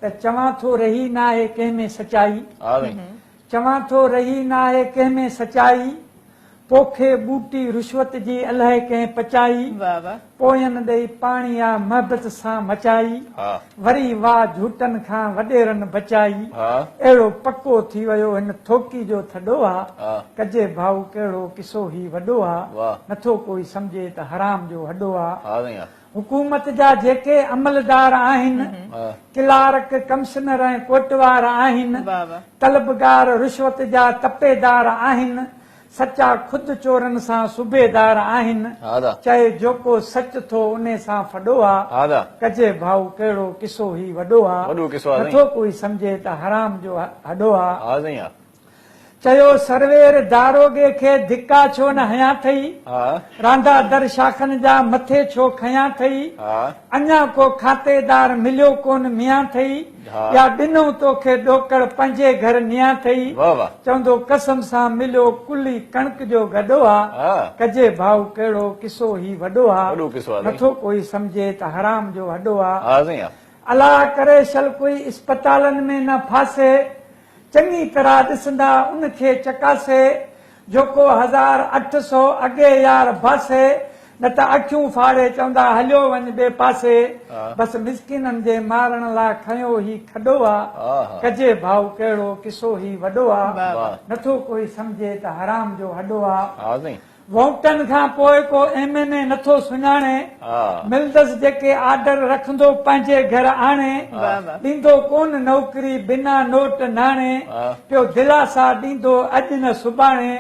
त चवां थो रही ना आहे कंहिंमें सचाई, चवां थो रही ना आहे कंहिंमें सचाई, पोखे बूटी रुश्वत जी अलाए कंहिं पचाई, पोयन ॾेई पाणी आ महबत सां मचाई, वरी वाह झूटन खां वॾेरनि बचाई, अहिड़ो पको थी वियो हिन थोकी जो थॾो आ, कजे भाऊ कहिड़ो किसो ही वॾो आ, नथो कोई सम्झे त हराम जो हॾो आ। हुकूमत जा जेके अमलदार आहिनि, क्लार्क कमिश्नर ऐं कोटवार आहिनि, तलबगार रिश्वत जा तपेदार आहिनि, सचा खुद चोरनि सां सूबेदार आहिनि, चए जेको सच थो उन सां फॾो आ, कजे भाऊ कहिड़ो किसो ही वॾो आ, नथो कोई सम्झे त हराम जो हॾो आ। चयो सरवेर दारोगे खे धिका छो न हयां थई, रांदा दर शाखनि जा मथे छो खयां थई, अञा को खातेदार मिलियो कोन मियां थई, या ॾिनो तोखे ॾोकड़ पंहिंजे घर नियां थई, चवंदो कसम सां मिलियो कुली कणक जो गॾो आ, कजे भाऊ कहिड़ो किसो ही वॾो आ, नथो कोई सम्झे त हराम जो हॾो आ। अलाह करे शल कोई इस्पतालनि में न फासे, चङी तरह ॾिसंदा उनखे चकासे, जेको 1800 अॻे यार बासे, न त अखियूं फाड़े चवंदा हलियो वञ ॿिए पासे, बसि मिसकिननि जे मारण लाइ खयो ही खॾो आ, कजे भाऊ कहिड़ो किसो ही वॾो आ, नथो कोई सम्झे त हराम जो हॾो आ। वोटनि खां पोइ को MNA नथो सुञाणे, मिलदसि जेके आर्डर रखंदो पंहिंजे घर आणे, ॾींदो कोन नौकरी बिना नोट नाणे, पियो दिलासा ॾींदो अॼु न सुभाणे,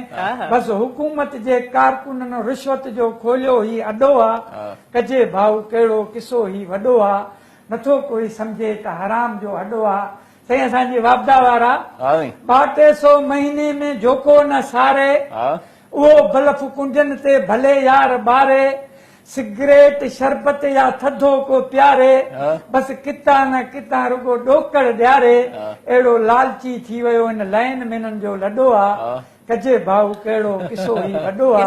बसि हुकूमत जे कारकुननि रिश्वत जो खोलियो ही अॾो आ, कजे भाऊ कहिड़ो किसो ही वॾो आ, नथो कोई सम्झे त हराम जो हॾो आ। साईं असांजी वापदा वारा 200 महीने में जेको न सारे, उहो बलफ कुंडनि ते भले यार ॿारे, सिगरेट शरबत या थधो को प्यारे, बसि कितां न कितां रुगो ॾोकड़ ॾियारे, अहिड़ो लालची थी वियो हिन लाइन में हिननि जो लॾो आ, कजे भाऊ कहिड़ो किसो ही वॾो आ,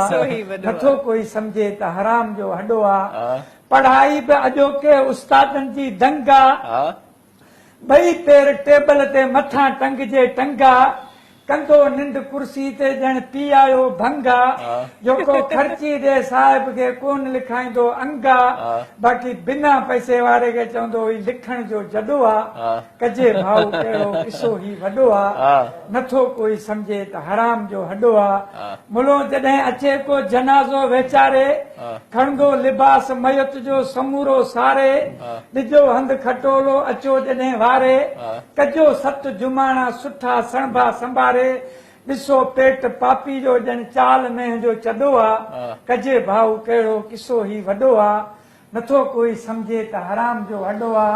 नथो कोई सम्झे त हराम जो हॾो आ। पढ़ाई बि अॼोके उस्तादनि जी दंगा, ॿई पेर टेबल ते मथां टंगजे टंगा, कंदो निंड कुर्सी ते ॼण पी आयो भंगा, जेको ख़र्ची ॾे साहिब खे कोन लिखाईंदो अंगा, बाक़ी बिना पैसे वारे खे चवंदो ही लिखण जो जॾो आ, कजे भाऊ कहिड़ो किसो ही वॾो आ, नथो कोई सम्झे त हराम जो हॾो आ। मुलो जॾहिं अचे को जनाज़ो वेचारे, खणंदो लिबास मयत जो समूरो सारे, ॾिजो हंधि खटोलो अचो जॾहिं वारे, कजो 7 जुमाणा सुठा सणभा संभारे, ॾिसो पेट पापी जो ॼण चाल में जो चॾो आ, कजे भाऊ कहिड़ो किसो ही वॾो आ, नथो कोई सम्झे त हराम जो हॾो आ।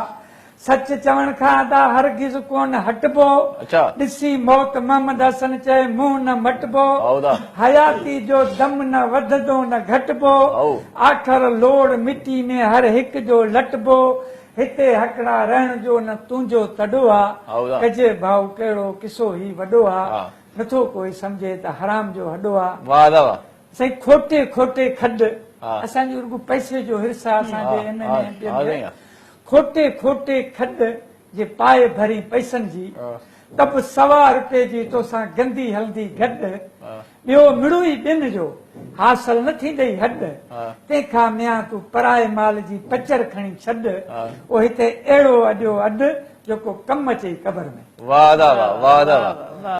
सच चवण खां अदा हरगिज़ कोन हटबो, ॾिसी मौत मोहम्मद हसन चए मुंहुं न मटबो, हयाती जो दम न वधंदो न घटबो, आख़िर लोड़ मिटी में हर हिक जो लटबो, हिते हकड़ा रहण जो न तुंहिंजो तॾो आ, कजे भाऊ कहिड़ो किसो ही वॾो आ, नथो कोई सम्झे त हराम जो हॾो आ। साईं खोटे खोटे खॾ, असांजो रुगो पैसे जो हिरसा असांजे खोटे खोटे खॾ जे पाए भरी पैसनि जी, त बि 1.25 रुपए जी तोसां गंदी हलंदी गॾु, ॿियो मिड़ू ई ॿिन जो हासिल न थींदई हॾ, तंहिंखां मियां तूं पराए माल जी पचर खणी छॾ, ओ हिते अहिड़ो अॼो अॾु जेको कमु अचे कबर में।